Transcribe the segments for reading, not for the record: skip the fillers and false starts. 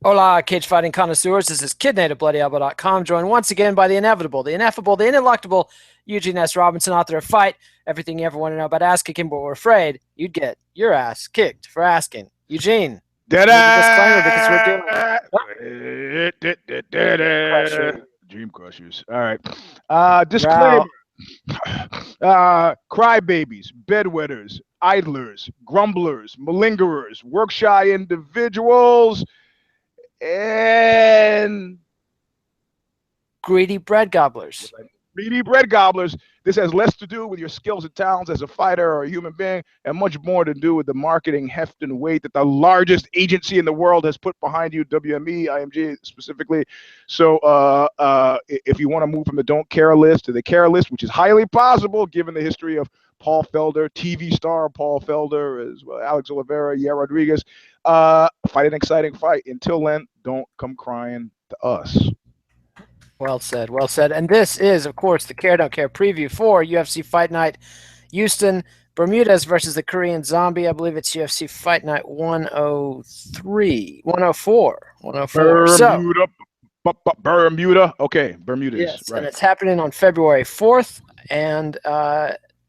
Hola, cage fighting connoisseurs. This is KidNativeBloodyElbow.com, joined once again by the inevitable, the ineffable, the ineluctable Eugene S. Robinson, author of Fight, everything you ever want to know about ass kicking, but we're afraid you'd get your ass kicked for asking. Eugene, disclaimer because we're doing Dream Crushers. All right. Disclaimer. Crybabies, bedwetters, idlers, grumblers, malingerers, work shy individuals, and greedy bread gobblers. greedy bread gobblers. This has less to do with your skills and talents as a fighter or a human being, and much more to do with the marketing heft and weight that the largest agency in the world has put behind you, WME, IMG specifically. So if you want to move from the don't care list to the care list, which is highly possible given the history of Paul Felder, TV star Paul Felder, as well Alex Oliveira, Rodriguez, fight an exciting fight. Until then, don't come crying to us. Well said, well said. And this is, of course, the Care Don't Care preview for UFC Fight Night Houston, Bermudez versus the Korean Zombie. I believe it's UFC Fight Night 104. Bermuda. Okay, Bermudez. Yes, right. And it's happening on February 4th, and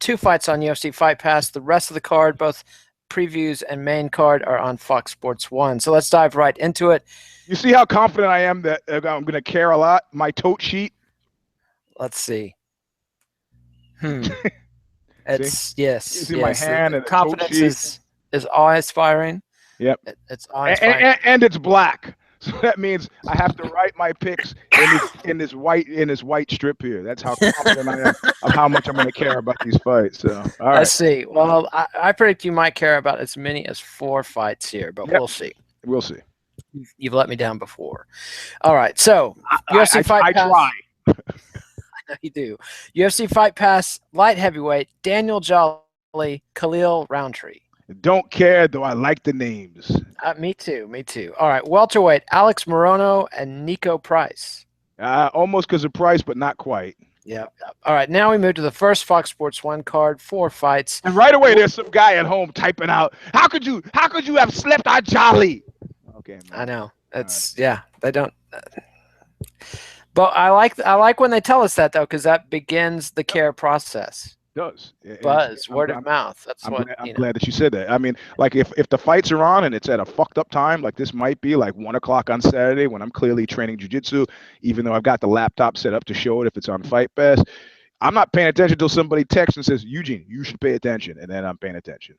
2 fights on UFC Fight Pass. The rest of the card, both previews and main card, are on Fox Sports 1. So let's dive right into it. You see how confident I am that I'm going to care a lot? My tote sheet. Let's see. It's yes. It's in my hand, and confidence is awe-inspiring. Yep. It's awe-inspiring, and it's black. So that means I have to write my picks in this white strip here. That's how confident I am of how much I'm going to care about these fights. So all right. Let's see. Well, I predict you might care about as many as 4 fights here, but we'll see. We'll see. You've let me down before. All right, so UFC Fight Pass. I try. I know you do. UFC Fight Pass light heavyweight Daniel Jolly, Khalil Roundtree. Don't care though. I like the names. Me too. Me too. All right, welterweight Alex Morono and Nico Price. Almost because of price, but not quite. Yep. All right, now we move to the first Fox Sports 1 card, 4 fights. And right away, there's some guy at home typing out, "How could you have slept on Jolly?" Okay, man. I know. It's yeah. They don't. But I like when they tell us that though, because that begins the care process. It does. Buzz, word of mouth. That's I'm glad that you said that. I mean, like if the fights are on and it's at a fucked up time, like this might be like 1 o'clock on Saturday when I'm clearly training jiu-jitsu, even though I've got the laptop set up to show it if it's on Fight Pass. I'm not paying attention until somebody texts and says, "Eugene, you should pay attention," and then I'm paying attention.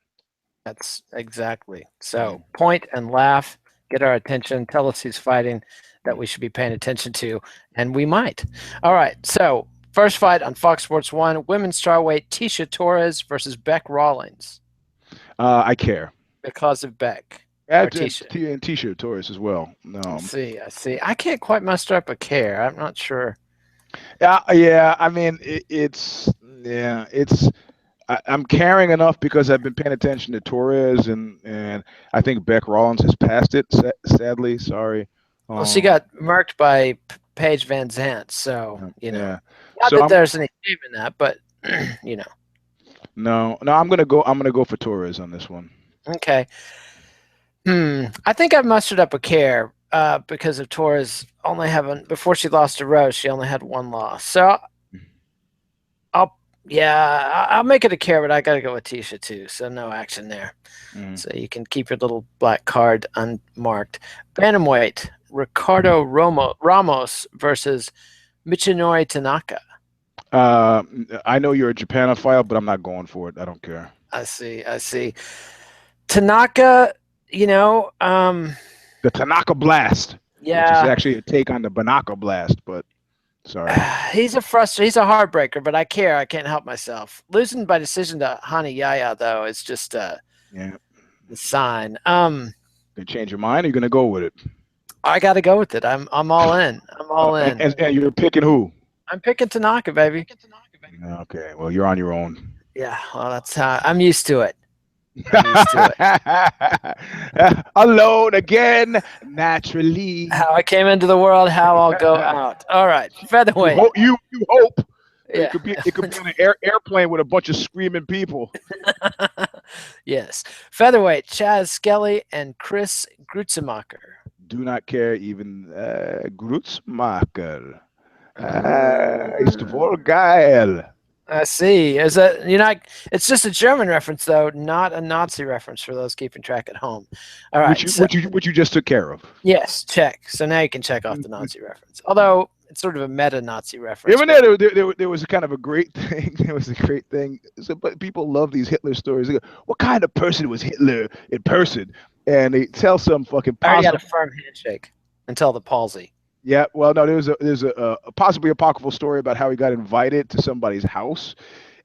That's exactly. So point and laugh. Get our attention, tell us who's fighting that we should be paying attention to, and we might. All right, so first fight on Fox Sports 1, women's strawweight Tecia Torres versus Beck Rawlings. I care. Because of Beck. And Tecia Torres as well. No. I see. I can't quite muster up a care. I'm not sure. Yeah. I mean, I'm caring enough because I've been paying attention to Torres, and I think Beck Rawlings has passed it, sadly. Sorry. Well, she got marked by Paige Van Zandt, so, you know. Yeah. Not that there's any shame in that, but, you know. No, I'm gonna go for Torres on this one. Okay. I think I've mustered up a care because of Torres only having, before she lost to Rose, she only had 1 loss. So I'll make it a care, but I got to go with Tecia too. So no action there. So you can keep your little black card unmarked. Bantamweight, Ricardo Ramos versus Michinori Tanaka. I know you're a Japanophile, but I'm not going for it. I don't care. I see. Tanaka, you know. The Tanaka Blast. Yeah. Which is actually a take on the Banaka Blast, but sorry. He's a heartbreaker, but I care. I can't help myself. Losing by decision to Hani Yaya, though, is just the sign. You change your mind? Or are you gonna go with it? I got to go with it. I'm all in. I'm all in. And you're picking who? I'm picking Tanaka, baby. Okay. Well, you're on your own. Yeah. Well, that's how I'm used to it. Alone again, naturally. How I came into the world, how I'll go out. All right, featherweight. You hope. Yeah. It could be on an airplane with a bunch of screaming people. Yes. Featherweight, Chaz Skelly and Chris Gruetzemacher. Do not care even Gruetzemacher. Ist wohl geil. I see. Is that it's just a German reference though, not a Nazi reference for those keeping track at home. All right. Which you just took care of. Yes, check. So now you can check off the Nazi reference. Although it's sort of a meta Nazi reference. Even there was a kind of a great thing. There was a great thing. So, but people love these Hitler stories. They go, what kind of person was Hitler in person? And they tell some fucking. I got a firm handshake until the palsy. Yeah, well, no, there's a possibly apocryphal story about how he got invited to somebody's house,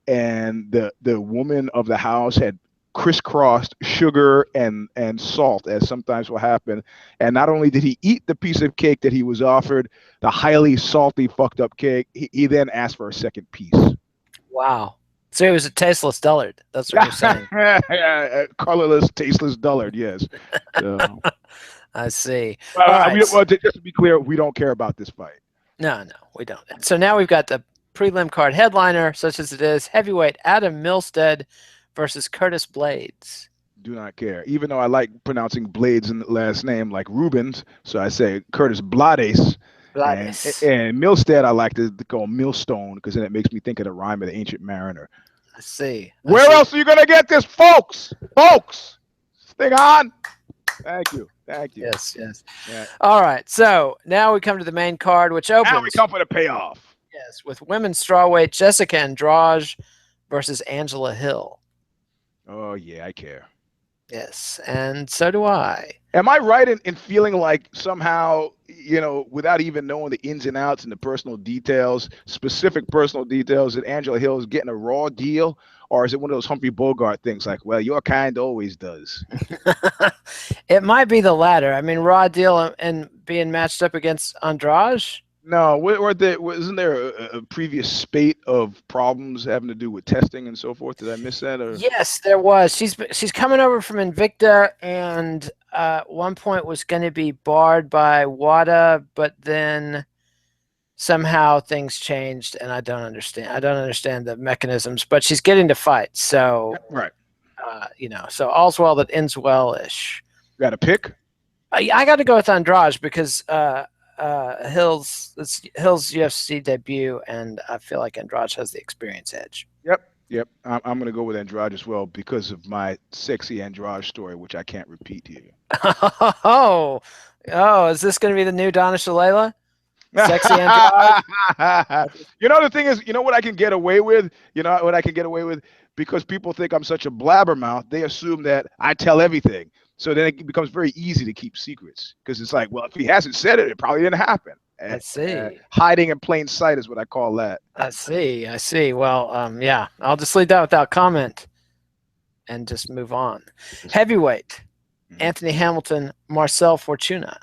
and the woman of the house had crisscrossed sugar and salt, as sometimes will happen. And not only did he eat the piece of cake that he was offered, the highly salty, fucked up cake, he then asked for a second piece. Wow. So he was a tasteless dullard. That's what you're saying. Colorless, tasteless dullard, yes. So. I see. Well, just to be clear, we don't care about this fight. No, we don't. So now we've got the prelim card headliner, such as it is, heavyweight Adam Milstead versus Curtis Blaydes. Do not care. Even though I like pronouncing Blaydes in the last name like Rubens, so I say Curtis Blaydes. And Milstead, I like to call Millstone because then it makes me think of the rhyme of the Ancient Mariner. I see. Where else are you going to get this, folks? Folks, stick on. Thank you. Yes. Yeah. All right. So now we come to the main card, which opens. Now we come for the payoff. Yes, with women's strawweight Jessica Andrade versus Angela Hill. Oh, yeah, I care. Yes, and so do I. Am I right in feeling like somehow, without even knowing the ins and outs and the personal details, specific personal details, that Angela Hill is getting a raw deal? Or is it one of those Humphrey Bogart things like, well, your kind always does? It might be the latter. I mean, raw deal and being matched up against Andrade? No, wasn't there a previous spate of problems having to do with testing and so forth? Did I miss that? Or? Yes, there was. She's coming over from Invicta, and at one point was going to be barred by WADA, but then somehow things changed, and I don't understand the mechanisms. But she's getting to fight, so right. So all's well that ends well-ish. Got a pick? I got to go with Andrade because Hill's UFC debut, and I feel like Andrade has the experience edge. Yep. I'm going to go with Andrade as well because of my sexy Andrade story, which I can't repeat here. Oh, is this going to be the new Donna Shalala? Sexy Andrade? The thing is, what I can get away with? Because people think I'm such a blabbermouth, they assume that I tell everything. So then it becomes very easy to keep secrets because it's like, well, if he hasn't said it, it probably didn't happen. I see. Hiding in plain sight is what I call that. I see. Well, yeah, I'll just leave that without comment and just move on. Heavyweight, Anthony Hamilton, Marcel Fortuna.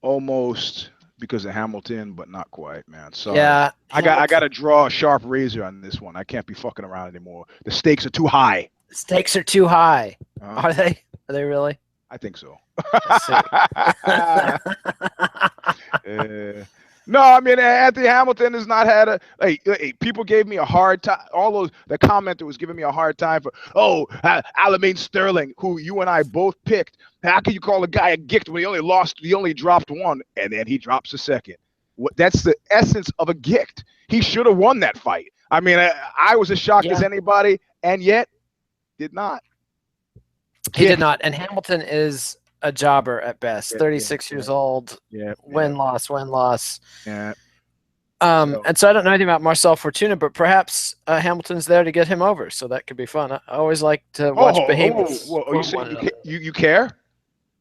Almost because of Hamilton, but not quite, man. So yeah, I got to draw a sharp razor on this one. I can't be fucking around anymore. The stakes are too high. The stakes are too high. Are they? Are they really? I think so. I No, I mean, Anthony Hamilton has not had a people gave me a hard time. The commenter was giving me a hard time for Aljamain Sterling, who you and I both picked. How can you call a guy a gift when he only dropped one and then he drops a second? That's the essence of a gift. He should have won that fight. I mean, I was as shocked as anybody, and yet did not. He did not. And Hamilton is a jobber at best. 36 years old. Win-loss. Yeah. And so I don't know anything about Marcel Fortuna, but perhaps Hamilton's there to get him over, so that could be fun. I always like to watch behemoths. You care?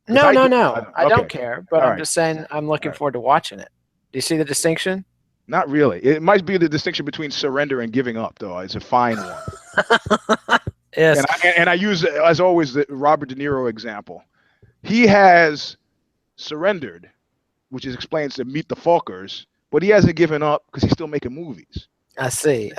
No. I don't care, but I'm just saying I'm looking forward to watching it. Do you see the distinction? Not really. It might be the distinction between surrender and giving up, though. It's a fine one. Yes. And I use, as always, the Robert De Niro example. He has surrendered, which explains to Meet the Fockers, but he hasn't given up because he's still making movies. I see.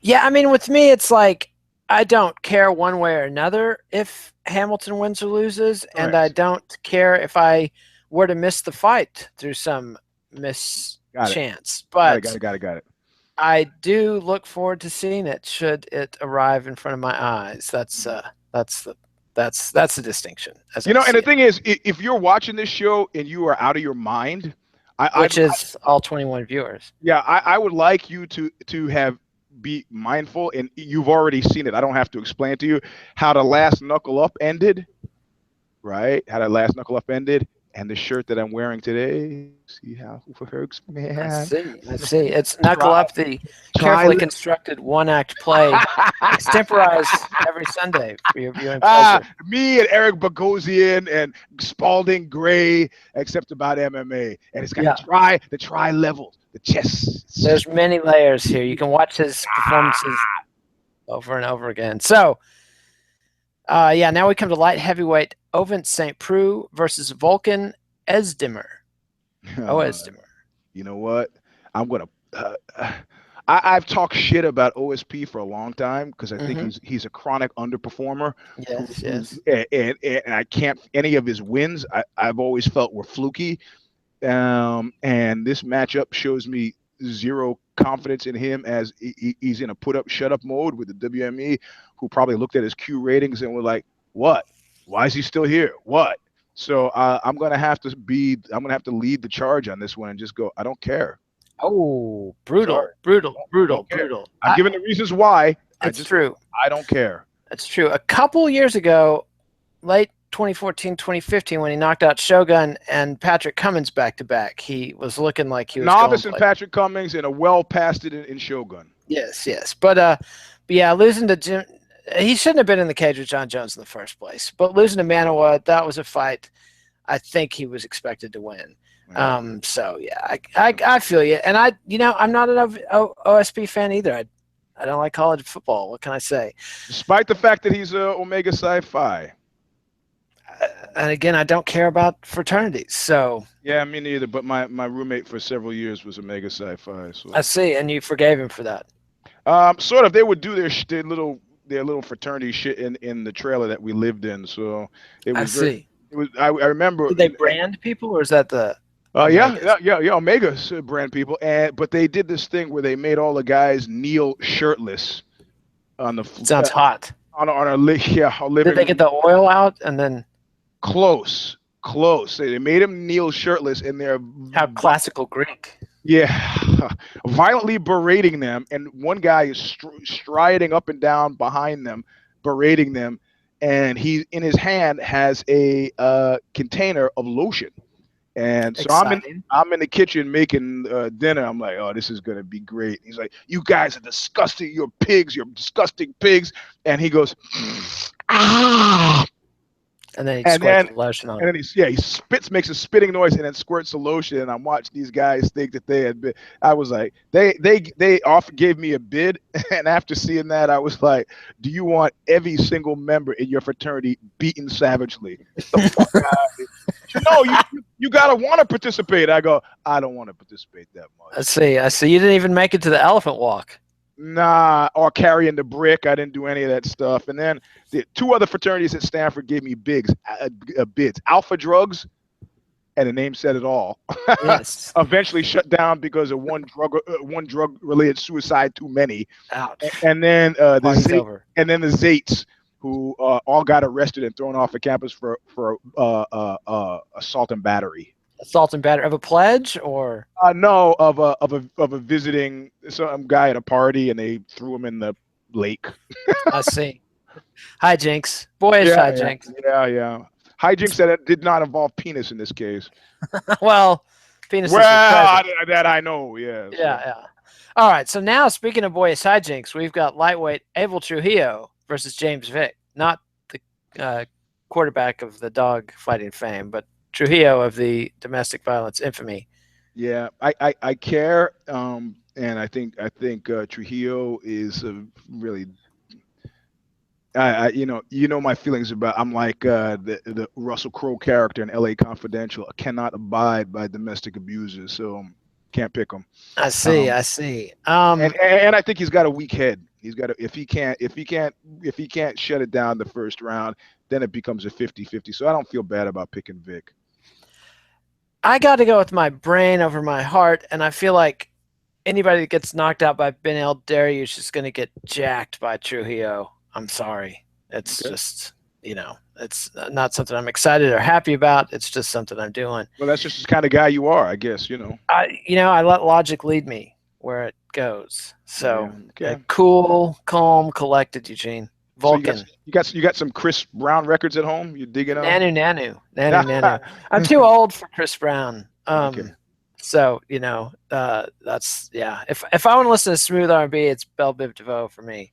Yeah, I mean, with me, it's like I don't care one way or another if Hamilton wins or loses, and I don't care if I were to miss the fight through some mischance. But got it. I do look forward to seeing it should it arrive in front of my eyes. That's the That's the distinction. You know, and the thing is, if you're watching this show and you are out of your mind, which is all 21 viewers. Yeah, I would like you to be mindful, and you've already seen it. I don't have to explain it to you how the last Knuckle Up ended, right? How the last Knuckle Up ended, and the shirt that I'm wearing today. See how Herrig, man. I see. It's Knuckle Up, the carefully constructed one-act play, extemporized every Sunday for your viewing pleasure. Me and Eric Bogosian and Spalding Gray, except about MMA, and it's got the tri levels, the chess. There's many layers here. You can watch his performances over and over again. So, now we come to light heavyweight Ovince St. Preux versus Volkan Oezdemir. Oezdemir. You know what? I'm gonna. I've talked shit about OSP for a long time because I think he's a chronic underperformer. Yes. And I can't. Any of his wins, I've always felt were fluky. And this matchup shows me zero confidence in him as he's in a put up, shut up mode with the WME, who probably looked at his Q ratings and were like, "What? Why is he still here? What?" So I'm gonna have to lead the charge on this one and just go, I don't care. Oh, brutal. I'm giving the reasons why. It's true. I don't care. That's true. A couple years ago, late 2014, 2015, when he knocked out Shogun and Patrick Cummins back to back, he was looking like he was novice in Patrick Cummins and a well past it in Shogun. Yes. But yeah, losing to Jim. He shouldn't have been in the cage with John Jones in the first place. But losing to Manawa, that was a fight I think he was expected to win. So yeah, I feel you. And I'm not an OSP fan either. I don't like college football. What can I say? Despite the fact that he's Omega Psi Phi. And again, I don't care about fraternities. So yeah, me neither. But my roommate for several years was Omega Psi Phi. So I see, and you forgave him for that. Sort of. They would do their little fraternity shit in the trailer that we lived in. So it was. I remember. Did they brand people, or is that the? Yeah. Omega's brand people, but they did this thing where they made all the guys kneel shirtless on the. Sounds hot. On our living. Did they get the oil out and then? Close. They made him kneel shirtless, and they're how classical Greek. Yeah, violently berating them, and one guy is striding up and down behind them, berating them, and he in his hand has a container of lotion. And so I'm in the kitchen making dinner. I'm like, oh, this is gonna be great. He's like, you guys are disgusting. You're pigs. You're disgusting pigs. And he goes, ah. And then he squirts the lotion on. And then he spits, makes a spitting noise, and then squirts the lotion. And I'm watching these guys think that they had been. I was like, they often gave me a bid, and after seeing that, I was like, do you want every single member in your fraternity beaten savagely? Get the fuck out of here. You gotta want to participate. I go, I don't want to participate that much. I see. You didn't even make it to the elephant walk. Nah, or carrying the brick. I didn't do any of that stuff. And then the two other fraternities at Stanford gave me bids. Alpha Drugs, and the name said it all. Yes. Eventually shut down because of one drug related suicide too many. Ouch. And then the Zates, who all got arrested and thrown off the campus for assault and battery. Assault and battery of a pledge, or no, of a visiting some guy at a party, and they threw him in the lake. I see. Hijinks, boyish hijinks. Yeah. Hijinks that did not involve penis in this case. Well, penis. Well, that I know. Yeah. Yeah. All right. So now, speaking of boyish hijinks, we've got lightweight Abel Trujillo versus James Vick, not the quarterback of the dog fighting fame, but Trujillo of the domestic violence infamy. Yeah, I care, and I think Trujillo is really, you know my feelings about. I'm like the Russell Crowe character in L.A. Confidential. I cannot abide by domestic abusers, so can't pick him. I see. And I think he's got a weak head. He's got if he can't shut it down the first round, then it becomes a 50-50. So I don't feel bad about picking Vick. I got to go with my brain over my heart, and I feel like anybody that gets knocked out by Ben El Dariush is going to get jacked by Trujillo. I'm sorry. It's just you know, it's not something I'm excited or happy about. It's just something I'm doing. Well, that's just the kind of guy you are, I guess. You know. I let logic lead me where it goes. So Yeah, okay. cool, calm, collected, Eugene. So Volkan. you got some Chris Brown records at home. You digging on? Nanu. I'm too old for Chris Brown. Okay. So that's If I want to listen to smooth R&B, it's Belle Biv DeVoe for me.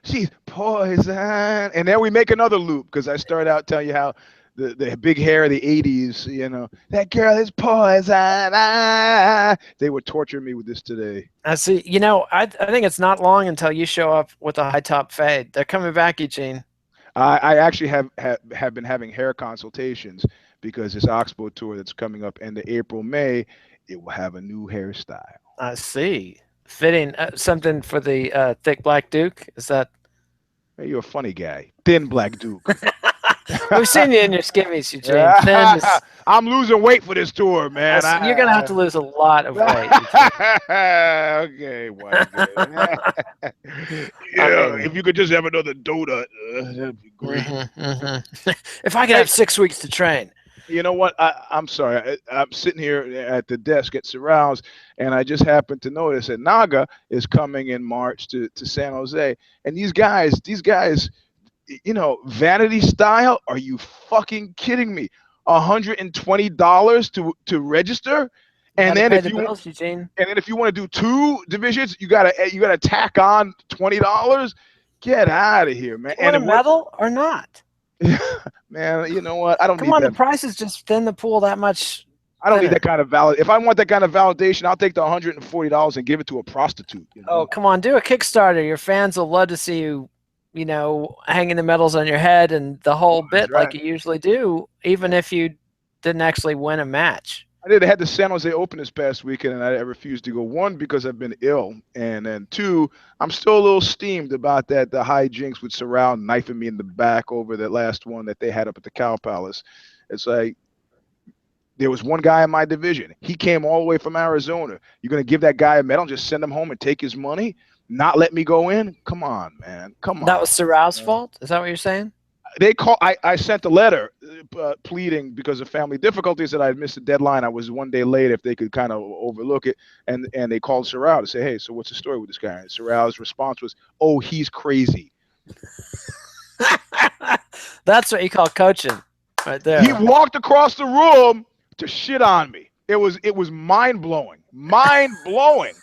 She's poison, and then we make another loop because I start out telling you how the big hair of the '80s, you know, that girl is poison. They would torture me with this today. I see. You know, I think it's not long until you show up with a high top fade. They're coming back, Eugene. I actually have been having hair consultations because this Oxbow tour that's coming up end of April, May, it will have a new hairstyle. I see. Fitting something for the thick black Duke. Is that? Hey, you're a funny guy. Thin black Duke. We've seen you in your skivvies, Eugene. Thin. I'm losing weight for this tour, man. You're gonna have to lose a lot of weight. Okay, white guy. Yeah, if you could just have another donut, that'd be great. If I could have 6 weeks to train. You know what? I'm sorry. I'm sitting here at the desk at Surrounds, and I just happened to notice that Naga is coming in March to San Jose. And these guys, you know, vanity style. Are you fucking kidding me? $120 to register, and then if you want to do 2 divisions, you gotta tack on $20. Get out of here, man. You want a medal or not? Man, you know what? I don't Come on, the price is just thin the pool that much. I don't need that kind of valid. If I want that kind of validation, I'll take the $140 and give it to a prostitute. You know? Oh, come on, do a Kickstarter. Your fans will love to see you, you know, hanging the medals on your head and the whole bit like you usually do, even if you didn't actually win a match. I had the San Jose Open this past weekend, and I refused to go. 1, because I've been ill, and then 2, I'm still a little steamed about the hijinks with Surround knifing me in the back over that last one that they had up at the Cow Palace. It's like, there was one guy in my division. He came all the way from Arizona. You're going to give that guy a medal and just send him home and take his money? Not let me go in? Come on, man. Come on. That was Surrow's fault? Is that what you're saying? I sent a letter pleading because of family difficulties that I had missed the deadline. I was 1 day late if they could kind of overlook it. And they called Surrow to say, hey, so what's the story with this guy? And Surrow's response was, oh, he's crazy. That's what you call coaching right there. He walked across the room to shit on me. It was mind-blowing. Mind-blowing.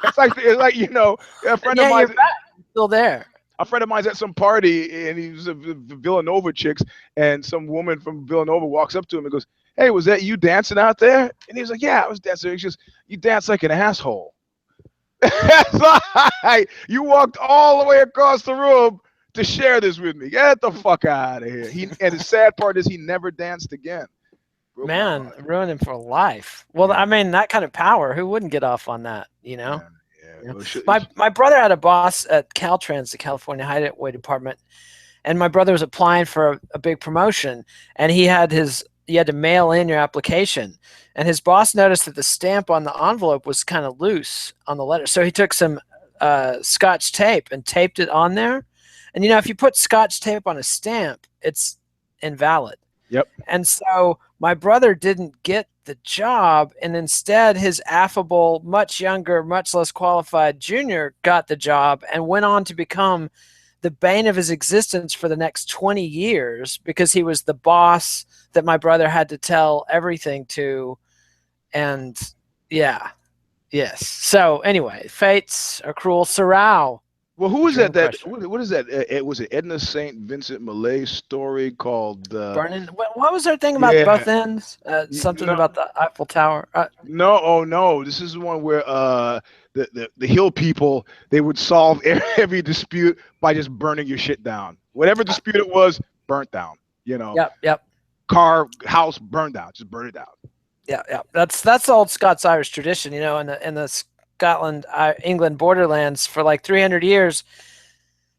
it's like, you know, a friend of mine still there. A friend of mine's at some party, and he was a Villanova chicks, and some woman from Villanova walks up to him and goes, hey, was that you dancing out there? And he was like, yeah, I was dancing. He's just, you dance like an asshole. You walked all the way across the room to share this with me. Get the fuck out of here. And the sad part is he never danced again. Man, ruined him for life. Well, I mean, that kind of power, who wouldn't get off on that, you know? Yeah. My brother had a boss at Caltrans, the California Highway Department, and my brother was applying for a big promotion, and you had to mail in your application, and his boss noticed that the stamp on the envelope was kind of loose on the letter, so he took some Scotch tape and taped it on there. And you know, if you put Scotch tape on a stamp, it's invalid. Yep. And so my brother didn't get the job, and instead his affable, much younger, much less qualified junior got the job and went on to become the bane of his existence for the next 20 years because he was the boss that my brother had to tell everything to. And yes. So anyway, fates are cruel. Sorrow. Well, who was that? What is that? Was it Edna St. Vincent Millet's story called Burning? What was her thing about both ends? Something about the Eiffel Tower. No. This is the one where the hill people, they would solve every dispute by just burning your shit down. Whatever dispute it was, burnt down. You know. Yep. Car, house, burned down. Just burn it down. Yeah. That's old Scots-Irish tradition. You know, in the Scotland, England borderlands for like 300 years,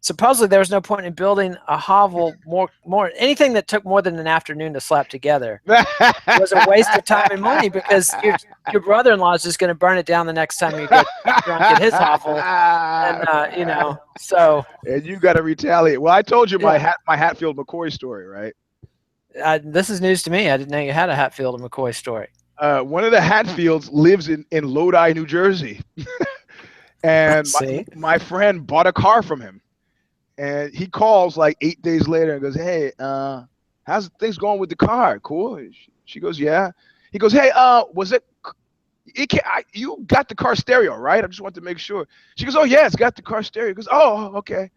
supposedly there was no point in building a hovel more anything that took more than an afternoon to slap together. It was a waste of time and money because your brother-in-law is just going to burn it down the next time you get drunk at his hovel, and you know, so. And you got to retaliate. Well, I told you my Hatfield McCoy story, right? This is news to me. I didn't know you had a Hatfield and McCoy story. One of the Hatfields lives in Lodi, New Jersey, and my friend bought a car from him. And he calls like 8 days later and goes, "Hey, how's things going with the car? Cool." She goes, "Yeah." He goes, "Hey, was it? You got the car stereo, right? I just want to make sure." She goes, "Oh yeah, it's got the car stereo." He goes, "Oh, okay."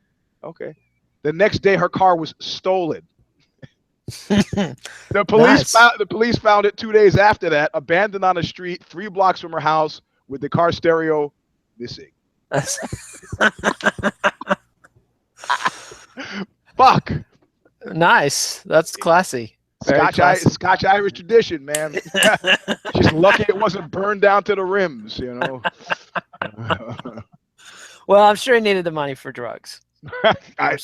The next day, her car was stolen. The police found it 2 days after that, abandoned on a street 3 blocks from her house, with the car stereo missing. Fuck. Nice. That's classy. Scotch Irish tradition, man. She's lucky it wasn't burned down to the rims, you know. Well, I'm sure he needed the money for drugs. I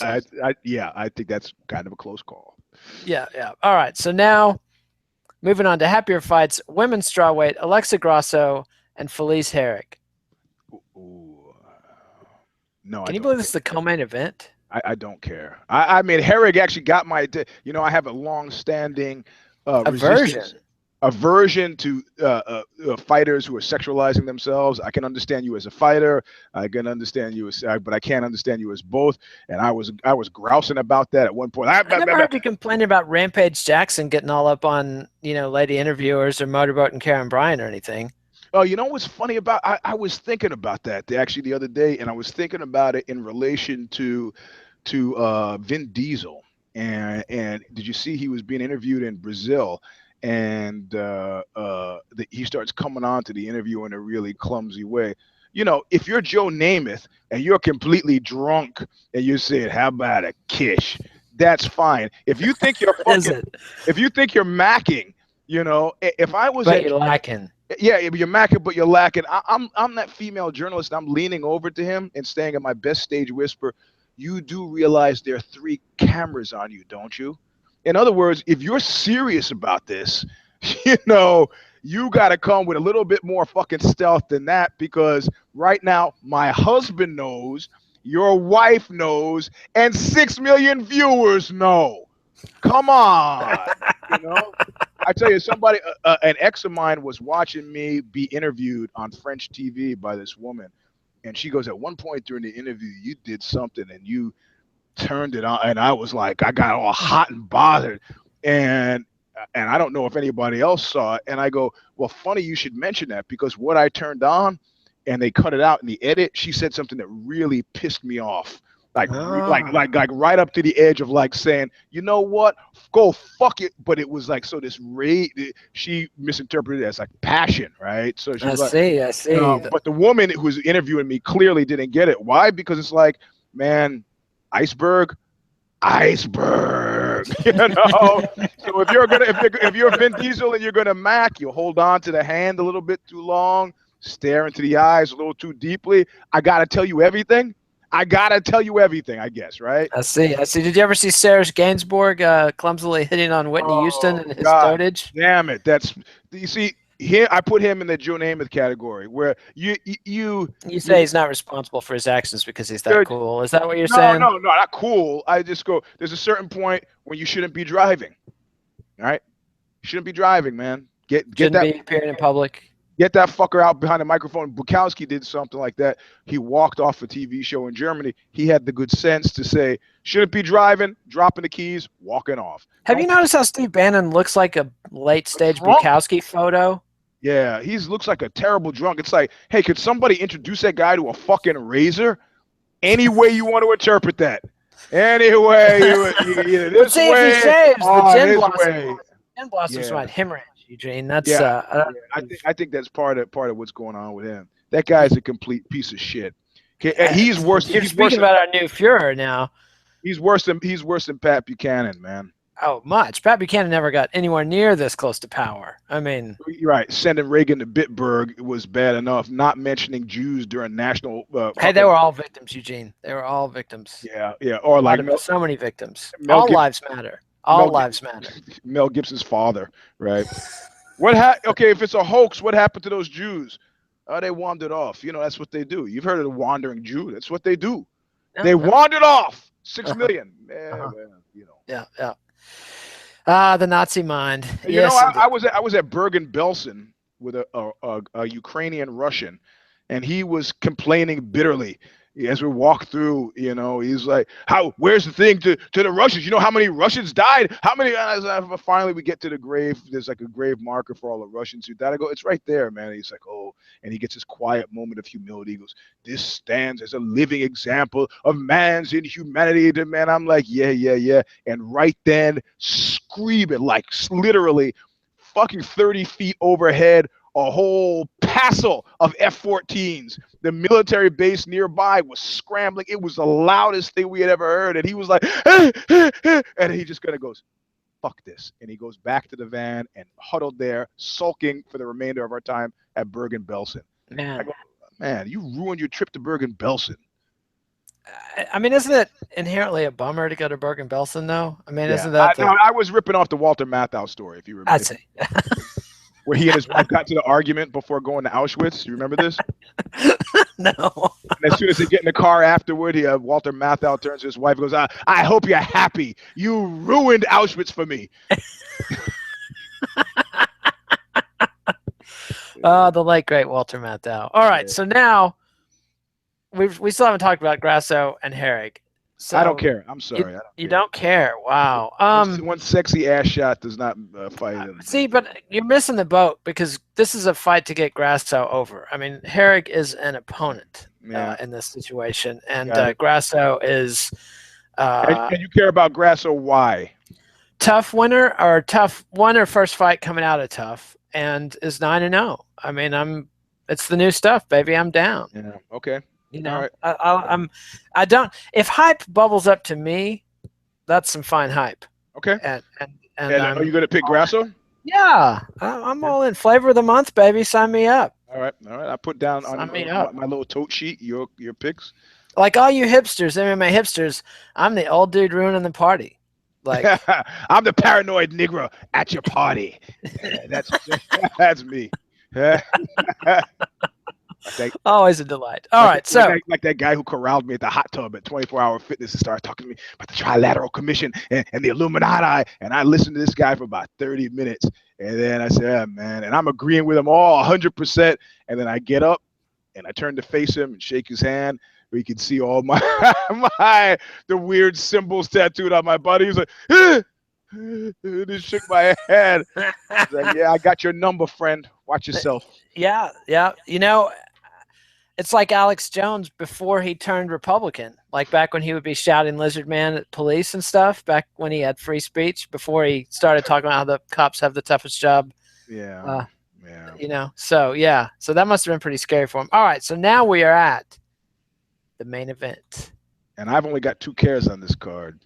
think that's kind of a close call. Yeah. All right. So now, moving on to happier fights: women's strawweight, Alexa Grasso and Felice Herrig. No, can you believe this is the co-main event? I don't care. I mean, Herrig actually got my. You know, I have a long-standing aversion to fighters who are sexualizing themselves. I can understand you as a fighter. I can understand you as, but I can't understand you as both. And I was grousing about that at one point. I never heard you complaining about Rampage Jackson getting all up on, you know, lady interviewers or Motorboat and Karen Bryan or anything. Oh, you know what's funny about? I was thinking about that actually the other day, and I was thinking about it in relation to Vin Diesel. And did you see he was being interviewed in Brazil? And he starts coming on to the interview in a really clumsy way. You know, if you're Joe Namath and you're completely drunk and you say, "How about a kish?" That's fine. If you think you're if you think you're macking, you know, if I was, but you're lacking. Yeah, you're macking, but you're lacking. I'm that female journalist. I'm leaning over to him and saying at my best stage whisper, "You do realize there are 3 cameras on you, don't you?" In other words, if you're serious about this, you know, you got to come with a little bit more fucking stealth than that, because right now my husband knows, your wife knows, and 6 million viewers know. Come on, you know. I tell you, somebody, an ex of mine was watching me be interviewed on French TV by this woman, and she goes, "At one point during the interview, you did something and you turned it on," and I was like, I got all hot and bothered, and I don't know if anybody else saw it. And I go, "Well, funny you should mention that, because what I turned on," and they cut it out in the edit, she said something that really pissed me off. Like right up to the edge of like saying, "You know what? Go fuck it." But it was like, so this rage, she misinterpreted it as like passion, right? So she's I see. But the woman who was interviewing me clearly didn't get it. Why? Because it's like, man, iceberg. You know. So if you're Vin Diesel and you're gonna mac, you hold on to the hand a little bit too long, stare into the eyes a little too deeply. I gotta tell you everything. I guess, right? I see. Did you ever see Serge Gainsbourg clumsily hitting on Whitney Houston and his dotage? Damn it! You see, here I put him in the Joe Namath category, where you say he's not responsible for his actions because he's that cool. Is that what you're saying? No, not cool. I just go, there's a certain point when you shouldn't be driving. All right, you shouldn't be driving, man. Shouldn't be appearing in public. Get that fucker out behind the microphone. Bukowski did something like that. He walked off a TV show in Germany. He had the good sense to say, shouldn't be driving, dropping the keys, walking off. Have you noticed how Steve Bannon looks like a late stage Bukowski photo? Yeah, he looks like a terrible drunk. It's like, hey, could somebody introduce that guy to a fucking razor? Any way you want to interpret that. Anyway, either this way, if he saves the Gin Blossoms might hemorrhage. Eugene, that's I think that's part of what's going on with him. That guy's a complete piece of shit. He's worse. You're speaking about our new Fuhrer now. He's worse than Pat Buchanan, man. Oh, much. Pat Buchanan never got anywhere near this close to power. I mean, You're right. Sending Reagan to Bitburg was bad enough. Not mentioning Jews during national. hey, they were all victims, Eugene. They were all victims. Yeah, yeah. Or like So many victims. Mel All Gibson, lives matter. All lives matter. Mel Gibson's father, right? Okay, if it's a hoax, what happened to those Jews? Oh, they wandered off. You know, that's what they do. You've heard of the wandering Jew. That's what they do. They wandered off. 6 million. Well, you know. Yeah, yeah. Ah, the Nazi mind. You know, I was at Bergen-Belsen with a Ukrainian Russian, and he was complaining bitterly as we walked through. You know, he's like, where's the thing to the Russians? You know how many Russians died? How many? Finally, we get to the grave. There's like a grave marker for all the Russians who died. I go, it's right there, man. And he's like, oh, and he gets this quiet moment of humility. He goes, this stands as a living example of man's inhumanity to man. I'm like, yeah. And right then, screaming, like literally fucking 30 feet overhead, a whole passel of F-14s. The military base nearby was scrambling. It was the loudest thing we had ever heard. And he was like, and he just kind of goes, fuck this. And he goes back to the van and huddled there, sulking for the remainder of our time at Bergen-Belsen. Man. I go, man, you ruined your trip to Bergen-Belsen. I mean, isn't it inherently a bummer to go to Bergen-Belsen, though? I mean, isn't that I was ripping off the Walter Matthau story, if you remember. I see. Where he and his wife got to the argument before going to Auschwitz. You remember this? No. And as soon as they get in the car afterward, Walter Matthau turns to his wife and goes, I hope you're happy. You ruined Auschwitz for me. Oh, the late, great Walter Matthau. All right, so now we still haven't talked about Grasso and Herrig. So I don't care. I'm sorry. You don't care. Wow. One sexy ass shot does not fight. See, but you're missing the boat because this is a fight to get Grasso over. I mean, Herrig is an opponent in this situation, and Grasso is. And you care about Grasso? Why? Tough winner or tough won her first fight coming out of tough and is 9-0. I mean, it's the new stuff, baby. I'm down. Yeah. Okay. You know, right. I don't. If hype bubbles up to me, that's some fine hype. Okay. And are you going to pick Grasso? Yeah, I'm all in. Flavor of the month, baby. Sign me up. All right. I put down on my little tote sheet your picks. Like all you hipsters, MMA hipsters, I'm the old dude ruining the party. Like I'm the paranoid Negro at your party. That's me. Always a delight. All right, so like that guy who corralled me at the hot tub at 24-Hour Fitness and started talking to me about the Trilateral Commission and the Illuminati, and I listened to this guy for about 30 minutes, and then I said, yeah, man, and I'm agreeing with him all 100%, and then I get up and I turn to face him and shake his hand. We can see all the weird symbols tattooed on my body. He's like, just shook my head. He's like, yeah, I got your number, friend. Watch yourself. Yeah. You know, it's like Alex Jones before he turned Republican, like back when he would be shouting lizard man at police and stuff, back when he had free speech, before he started talking about how the cops have the toughest job. Yeah. You know, so that must have been pretty scary for him. All right, so now we are at the main event. And I've only got 2 cares on this card.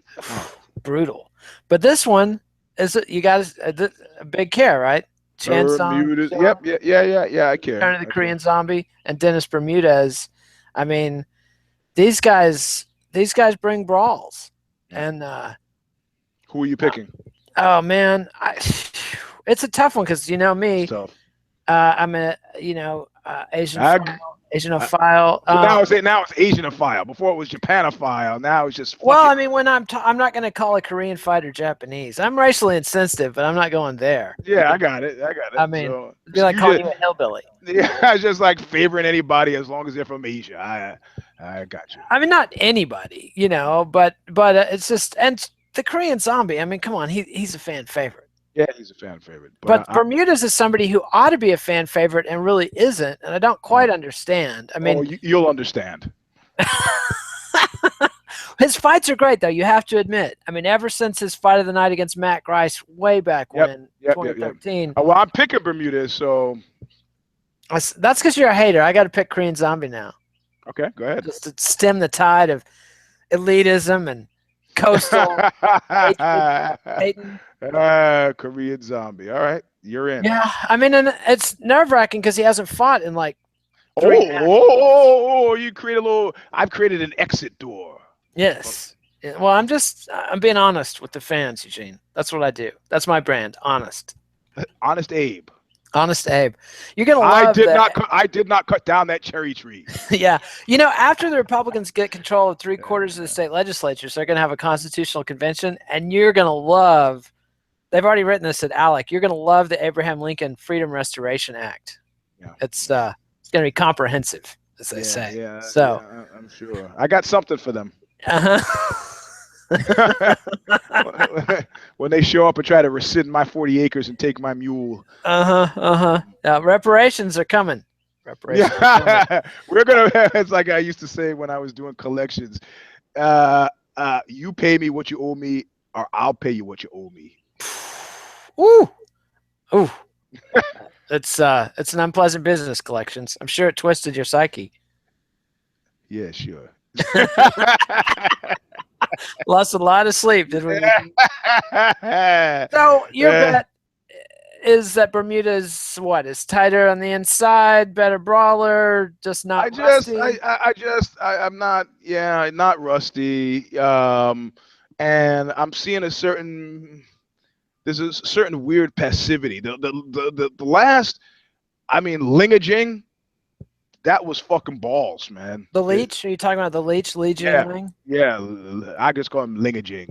Brutal. But this one is, you guys, a big care, right? Bermudez. Yep. Yeah. I care. Turn of the Korean Zombie and Dennis Bermudez. I mean, these guys bring brawls. And who are you picking? Oh man, it's a tough one because you know me. I'm a Asianophile. Now it's Asianophile. Before it was Japanophile. Now it's just. Well, I mean, when I'm not going to call a Korean fighter Japanese. I'm racially insensitive, but I'm not going there. Yeah, I got it. I mean, it'd be like calling you a hillbilly. Yeah, I just like favoring anybody as long as they're from Asia. I got you. I mean, not anybody, you know, but it's just, and the Korean Zombie. I mean, come on, he's a fan favorite. Yeah, he's a fan favorite. But Bermudez is somebody who ought to be a fan favorite and really isn't, and I don't quite understand. I mean, you'll understand. His fights are great, though. You have to admit. I mean, ever since his fight of the night against Matt Grice way back when, 2013. Well, I'm picking Bermudez, so that's because you're a hater. I got to pick Korean Zombie now. Okay, go ahead. Just to stem the tide of elitism and Coastal, Peyton. Korean Zombie. All right, you're in. Yeah, I mean, and it's nerve-wracking because he hasn't fought in like 3 matches. You create a little. I've created an exit door. Yes. Yeah, well, I'm being honest with the fans, Eugene. That's what I do. That's my brand, honest. Honest Abe. Honest Abe. You're gonna love I did not cut down that cherry tree. Yeah. You know, after the Republicans get control of 3/4 of the state legislatures, they're gonna have a constitutional convention, and you're gonna love. They've already written this at ALEC. You're gonna love the Abraham Lincoln Freedom Restoration Act. Yeah. It's gonna be comprehensive, as they say. Yeah. So yeah, I'm sure. I got something for them. When they show up and try to rescind my 40 acres and take my mule. Reparations are coming. Reparations. Yeah. We're gonna. It's like I used to say when I was doing collections. You pay me what you owe me, or I'll pay you what you owe me. Ooh. It's an unpleasant business, collections. I'm sure it twisted your psyche. Yeah, sure. Lost a lot of sleep, did we? So your bet is that Bermudez is tighter on the inside, better brawler, just not rusty? I'm not rusty. And I'm seeing there's a certain weird passivity. The last, Lingajing, that was fucking balls, man. The Leech? Are you talking about the Leech? Legion? Yeah, I just call him Lingajing,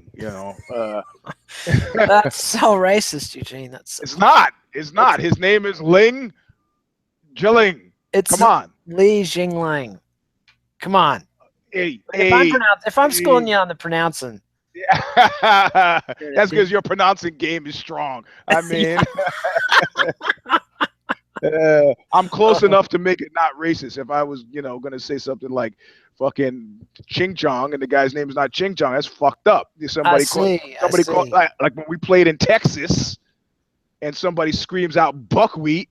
That's so racist, Eugene. It's not. His name is Ling Jiling. Come on. Li Jinglang. Come on. If I'm schooling you on the pronouncing. Yeah. That's because your pronouncing game is strong. I'm close enough to make it not racist. If I was, going to say something like fucking Ching Chong and the guy's name is not Ching Chong, that's fucked up. Somebody called like when we played in Texas and somebody screams out buckwheat,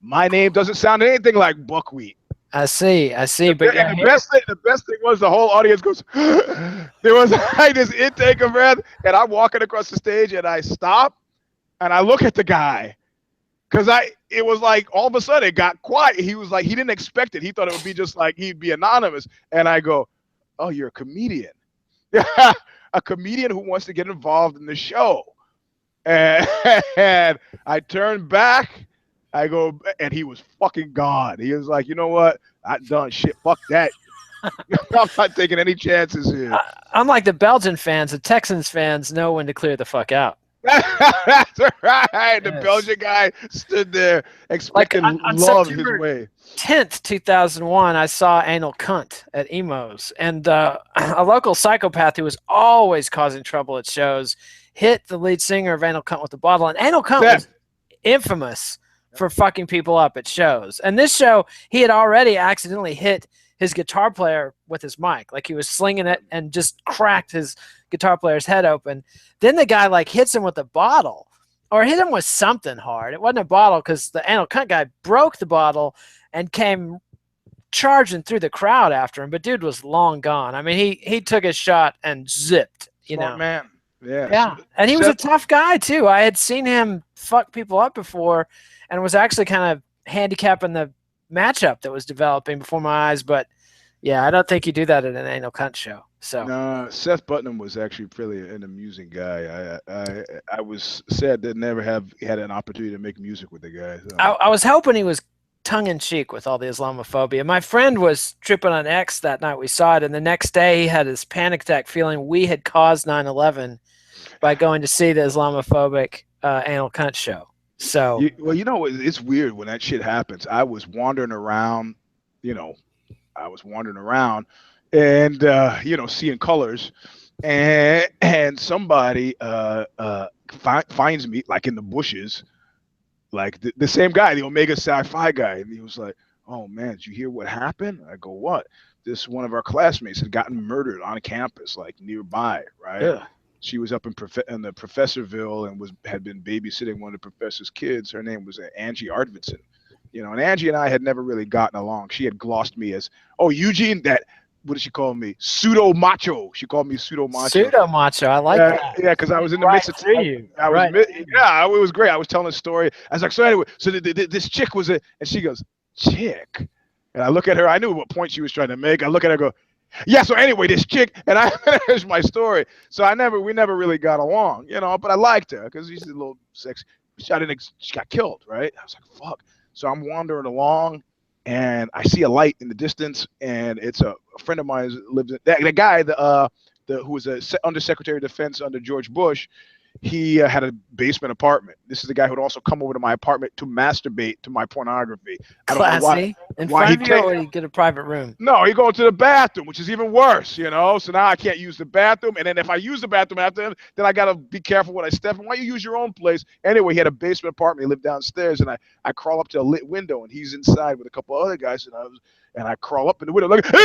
my name doesn't sound anything like buckwheat. I see. But the best thing was the whole audience goes, there was like this intake of breath, and I'm walking across the stage and I stop and I look at the guy. Because it was like all of a sudden it got quiet. He was like, he didn't expect it. He thought it would be just like he'd be anonymous. And I go, oh, you're a comedian. A comedian who wants to get involved in the show. And I turned back. I go, and he was fucking gone. He was like, you know what? I'm done. Shit, fuck that. I'm not taking any chances here. Unlike the Belgian fans, the Texans fans know when to clear the fuck out. That's right. The Belgian guy stood there expecting on love September his way. 10th, 2001, I saw Anal Cunt at Emo's, and a local psychopath who was always causing trouble at shows hit the lead singer of Anal Cunt with a bottle, and Anal Cunt was infamous for fucking people up at shows. And this show, he had already accidentally hit his guitar player with his mic. Like he was slinging it and just cracked his guitar player's head open. Then the guy like hits him with a bottle or hit him with something hard. It wasn't a bottle because the Anal Cunt guy broke the bottle and came charging through the crowd after him. But dude was long gone. I mean, he took his shot and zipped, Smart man. Yeah. And he was a tough guy too. I had seen him fuck people up before and was actually kind of handicapping the matchup that was developing before my eyes. But yeah, I don't think you do that at an Anal Cunt show. So no, Seth Putnam was actually really an amusing guy. I was sad that never had an opportunity to make music with the guy. So. I was hoping he was tongue-in-cheek with all the Islamophobia. My friend was tripping on X that night we saw it, and the next day he had his panic attack feeling we had caused 9/11 by going to see the Islamophobic Anal Cunt show. So it's weird when that shit happens. I was wandering around, and seeing colors, and somebody finds me like in the bushes, like the same guy, the Omega Psi-Phi guy, and he was like, "Oh man, did you hear what happened?" I go, "What?" This one of our classmates had gotten murdered on campus, like nearby, right? Yeah. She was up in the Professorville and had been babysitting one of the professor's kids. Her name was Angie Artvidson. And Angie and I had never really gotten along. She had glossed me as, "Oh, Eugene, that what did she call me? Pseudo macho. She called me pseudo macho. Pseudo macho. I like that. Yeah, because I was in the Right midst of. through you. I was. Yeah, it was great. I was telling a story. I was like, so anyway, so this chick was it, and she goes, chick, and I look at her. I knew what point she was trying to make. I look at her, and go, yeah. So anyway, this chick, and I finished my story. So we never really got along, you know. But I liked her because she's a little sexy. She got killed, right? I was like, fuck. So I'm wandering along, and I see a light in the distance, and it's a friend of mine who lives in the guy, who was a undersecretary of defense under George Bush. He had a basement apartment. This is the guy who would also come over to my apartment to masturbate to my pornography. I don't know Classy. In front of you, or you get a private room? No, he go to the bathroom, which is even worse, you know. So now I can't use the bathroom, and then if I use the bathroom after him, then I gotta be careful when I step in. Why you use your own place? Anyway, he had a basement apartment. He lived downstairs, and I crawl up to a lit window, and he's inside with a couple other guys, and I crawl up in the window like, hey, what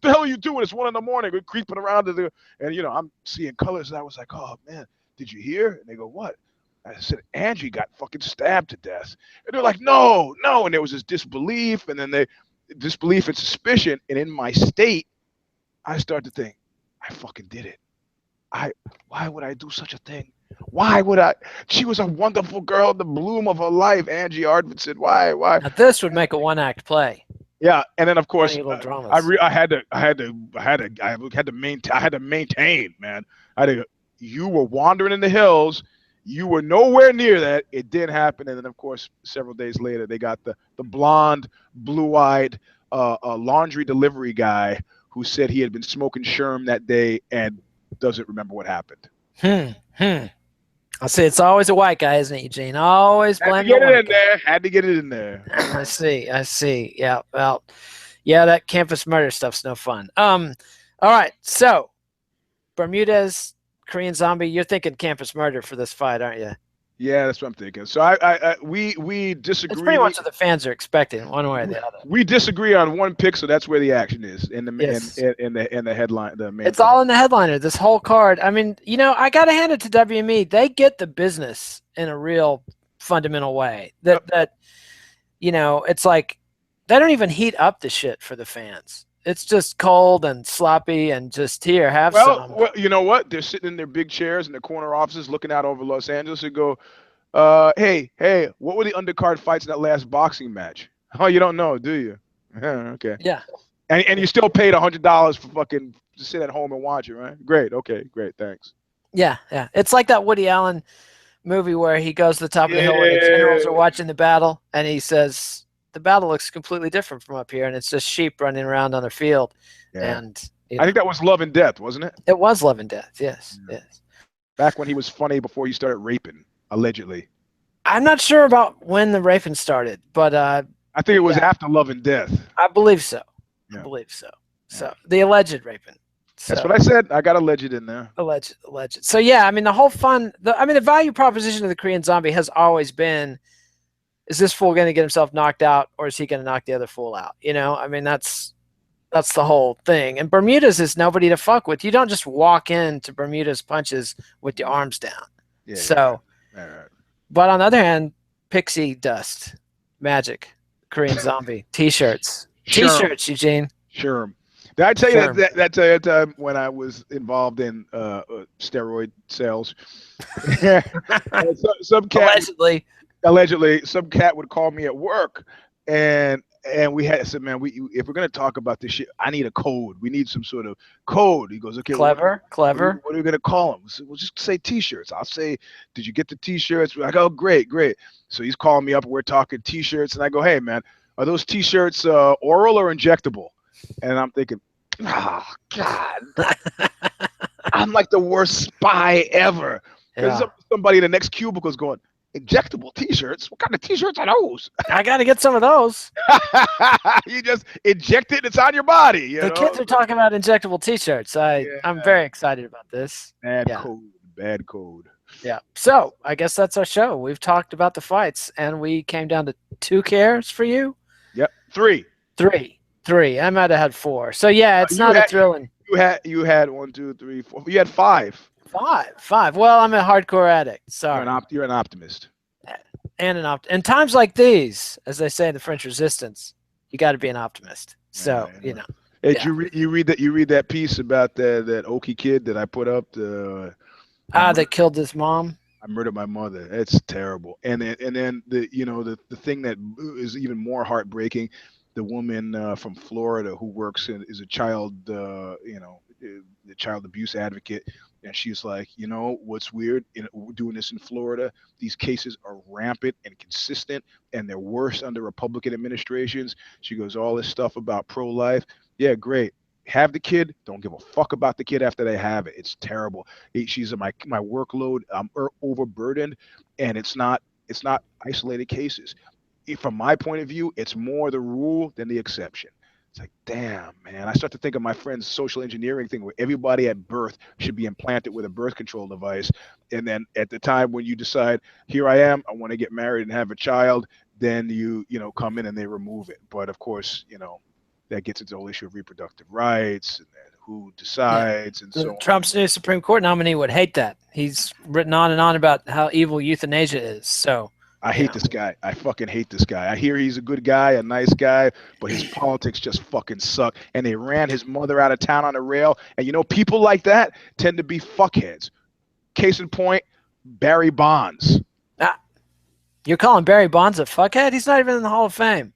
the hell are you doing? It's 1 in the morning. We're creeping around, and you know, I'm seeing colors, and I was like, oh man, did you hear? And they go, what? I said, Angie got fucking stabbed to death. And they're like, no. And there was this disbelief, and then disbelief and suspicion. And in my state, I start to think, I fucking did it. Why would I do such a thing? Why would I? She was a wonderful girl, the bloom of her life. Angie Arvidson. Why? Now this would make a one-act play. Yeah, and then of course, I had to maintain, man. You were wandering in the hills. You were nowhere near that. It did happen, and then of course, several days later, they got the blonde, blue-eyed laundry delivery guy who said he had been smoking sherm that day and doesn't remember what happened. I see. It's always a white guy, isn't it, Eugene? Always blame the white guy. Had to get it in there. I see. Yeah. Well, yeah. That campus murder stuff's no fun. All right. So, Bermudez, Korean Zombie. You're thinking campus murder for this fight, aren't you? Yeah, that's what I'm thinking. So we disagree. It's pretty much what the fans are expecting, one way or the other. We disagree on one pick, so that's where the action is in the headline. The main. It's all in the headliner. This whole card. I mean, you know, I gotta hand it to WME. They get the business in a real fundamental way. That you know, it's like they don't even heat up the shit for the fans. It's just cold and sloppy and just here, have some. Well, you know what? They're sitting in their big chairs in the corner offices looking out over Los Angeles and go, hey, what were the undercard fights in that last boxing match? Oh, you don't know, do you? Okay. Yeah. And you still paid $100 for fucking to sit at home and watch it, right? Great. Okay, great. Thanks. Yeah. It's like that Woody Allen movie where he goes to the top of the hill where the generals are watching the battle, and he says, the battle looks completely different from up here, and it's just sheep running around on a field. Yeah. And you know, I think that was Love and Death, wasn't it? It was Love and Death, yes. Back when he was funny before he started raping, allegedly. I'm not sure about when the raping started, but I think it was after Love and Death. I believe so. Yeah. So the alleged raping. So, that's what I said. I got alleged in there. Alleged. So yeah, I mean the whole the value proposition of the Korean Zombie has always been, is this fool going to get himself knocked out, or is he going to knock the other fool out? You know, I mean, that's the whole thing. And Bermudez is nobody to fuck with. You don't just walk into Bermudez punches with your arms down. Yeah, so, but on the other hand, pixie dust, magic, Korean Zombie, T-shirts, Eugene. Sure. Did I tell you that time when I was involved in steroid sales? Some cat allegedly some cat would call me at work, and we had said, man, if we're gonna talk about this shit, I need a code. We need some sort of code. He goes, okay, clever. What are we gonna call them? So we'll just say T-shirts. I'll say, did you get the T-shirts? We're like, oh, great. So he's calling me up. We're talking T-shirts, and I go, hey, man, are those T-shirts oral or injectable? And I'm thinking, oh God, I'm like the worst spy ever. Because somebody in the next cubicle is going, injectable T-shirts? What kind of T-shirts are those? I got to get some of those. You just inject it, it's on your body. The kids are talking about injectable T-shirts. I'm very excited about this. Bad code. Yeah. So I guess that's our show. We've talked about the fights, and we came down to 2 cares for you. Yep. 3. I might have had 4. So yeah, it's not a thrilling. You had 1, 2, 3, 4. You had 5. 5. Well, I'm a hardcore addict. Sorry. You're an optimist. And times like these, as they say in the French Resistance, you got to be an optimist. So, you know. Hey, Yeah. you read that piece about that Okie kid that I put up? That killed his mom. I murdered my mother. It's terrible. And then the thing that is even more heartbreaking, the woman from Florida who works is a child the child abuse advocate, and she's like, what's weird doing this in Florida? These cases are rampant and consistent, and they're worse under Republican administrations. She goes, all this stuff about pro-life. Yeah, great. Have the kid. Don't give a fuck about the kid after they have it. It's terrible. She's my workload. I'm overburdened, and it's not isolated cases. From my point of view, it's more the rule than the exception. It's like, damn, man. I start to think of my friend's social engineering thing where everybody at birth should be implanted with a birth control device. And then at the time when you decide, here I am, I want to get married and have a child, then you come in and they remove it. But of course, that gets into the whole issue of reproductive rights and who decides and so on. Trump's new Supreme Court nominee would hate that. He's written on and on about how evil euthanasia is. So I hate this guy. I fucking hate this guy. I hear he's a good guy, a nice guy, but his politics just fucking suck. And they ran his mother out of town on a rail. And people like that tend to be fuckheads. Case in point, Barry Bonds. You're calling Barry Bonds a fuckhead? He's not even in the Hall of Fame.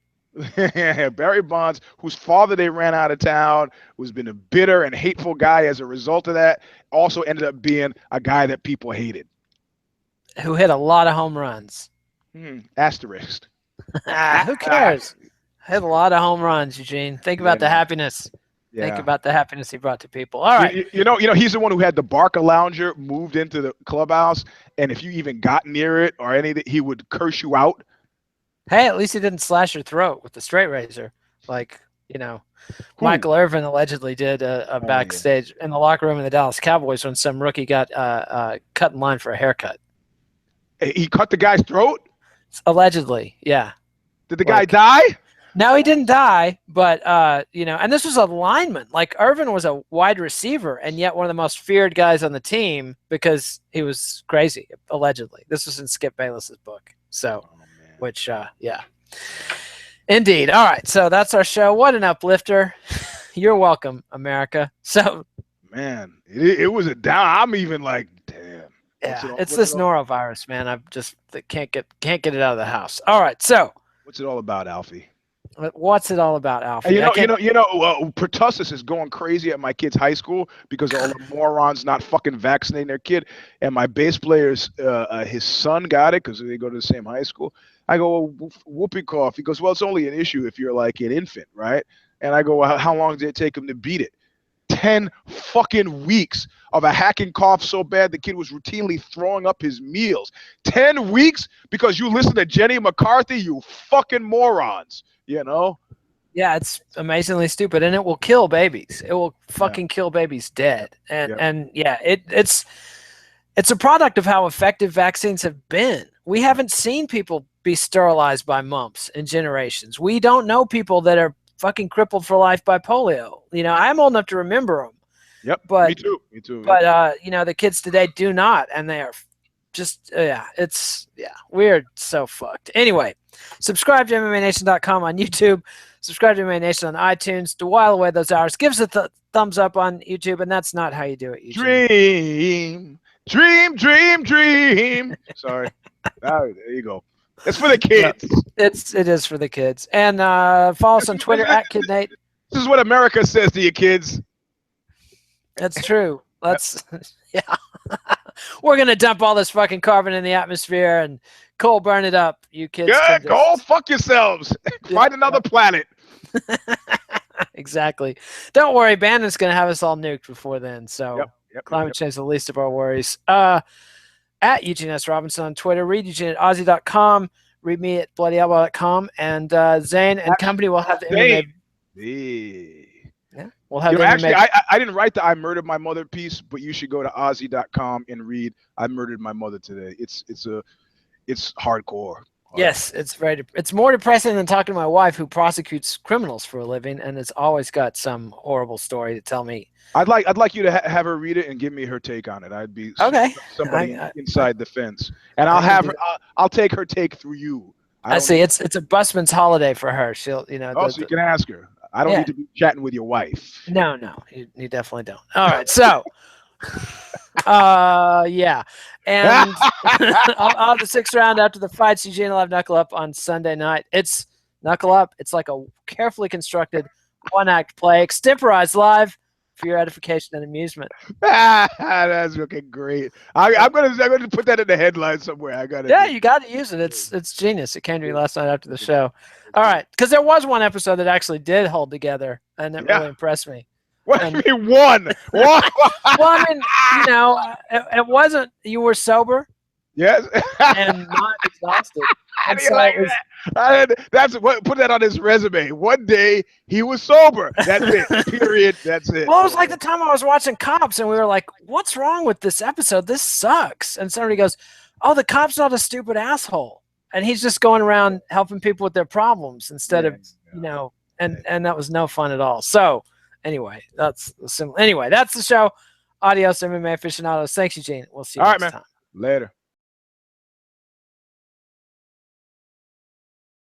Barry Bonds, whose father they ran out of town, who's been a bitter and hateful guy as a result of that, also ended up being a guy that people hated. Who hit a lot of home runs. Asterisk. Who cares? Hit a lot of home runs, Eugene. Think about the happiness. Yeah. Think about the happiness he brought to people. All right. He's the one who had the Barca lounger moved into the clubhouse, and if you even got near it or anything, he would curse you out. Hey, at least he didn't slash your throat with the straight razor, like Michael Irvin allegedly did a backstage in the locker room in the Dallas Cowboys when some rookie got cut in line for a haircut. He cut the guy's throat? Allegedly, yeah. Did the guy die? No, he didn't die, but and this was a lineman. Like Irvin was a wide receiver, and yet one of the most feared guys on the team because he was crazy. Allegedly, this was in Skip Bayless's book. So, indeed. All right, so that's our show. What an uplifter! You're welcome, America. So, man, it was a down. I'm even like, damn. Yeah, it's this norovirus, man. I just can't get it out of the house. All right, so what's it all about, Alfie? What's it all about, Alfie? Pertussis is going crazy at my kid's high school because all the morons not fucking vaccinating their kid. And my bass player's his son got it because they go to the same high school. I go, whoopee cough. He goes, well, it's only an issue if you're like an infant, right? And I go, well, how long did it take him to beat it? 10 fucking weeks of a hacking cough so bad the kid was routinely throwing up his meals. 10 weeks because you listen to Jenny McCarthy, you fucking morons, Yeah, it's amazingly stupid, and it will kill babies. It will fucking kill babies dead. And it's a product of how effective vaccines have been. We haven't seen people be sterilized by mumps in generations. We don't know people that are fucking crippled for life by polio. I'm old enough to remember them. Yep. But me too. But the kids today do not, and they are just weird. So fucked. Anyway, subscribe to MMANation.com on YouTube. Subscribe to MMA Nation on iTunes to while away those hours. Give us a thumbs up on YouTube, and that's not how you do it. YouTube. Dream. Sorry. There you go. It's for the kids. It is for the kids. And follow us on Twitter at KidNate. This is what America says to you kids. That's true. We're gonna dump all this fucking carbon in the atmosphere and coal burn it up. You kids. Good. Go fuck yourselves. Find another planet. Exactly. Don't worry, Bannon's gonna have us all nuked before then. So climate change is the least of our worries. At Eugene S. Robinson on Twitter. Read Eugene at Aussie.com. Read me at BloodyElbow.com. And Zane and company will have the MMA. Yeah, we'll have the actually, I didn't write the I Murdered My Mother piece, but you should go to Aussie.com and read I Murdered My Mother Today. It's hardcore. Yes, it's more depressing than talking to my wife who prosecutes criminals for a living and has always got some horrible story to tell me. I'd like you to have her read it and give me her take on it. I'd be somebody inside the fence, and I'll take her take through you. I see. It's a busman's holiday for her. She'll so you can ask her. I don't Yeah. need to be chatting with your wife. No, you definitely don't. All right, so yeah, and I'll have the 6th round after the fights. Eugene will have Knuckle Up on Sunday night. It's Knuckle Up. It's like a carefully constructed 1-act play, extemporized live for your edification and amusement. That's looking great. I'm gonna put that in the headline somewhere. Yeah, you got to use it. It's genius. It came to me last night after the show. All right, because there was one episode that actually did hold together, and it really impressed me. What do you mean one? Well, I mean, you know, it wasn't. You were sober. Yes. And not exhausted. And so like that's what. Put that on his resume. One day he was sober. That's it. Period. That's it. Well, it was like the time I was watching Cops, and we were like, "What's wrong with this episode? This sucks." And somebody goes, "Oh, the cop's not a stupid asshole, and he's just going around helping people with their problems instead of, you know." And that was no fun at all. So anyway, that's the show. Adios, MMA aficionados. Thanks, Eugene. We'll see you next time. Later.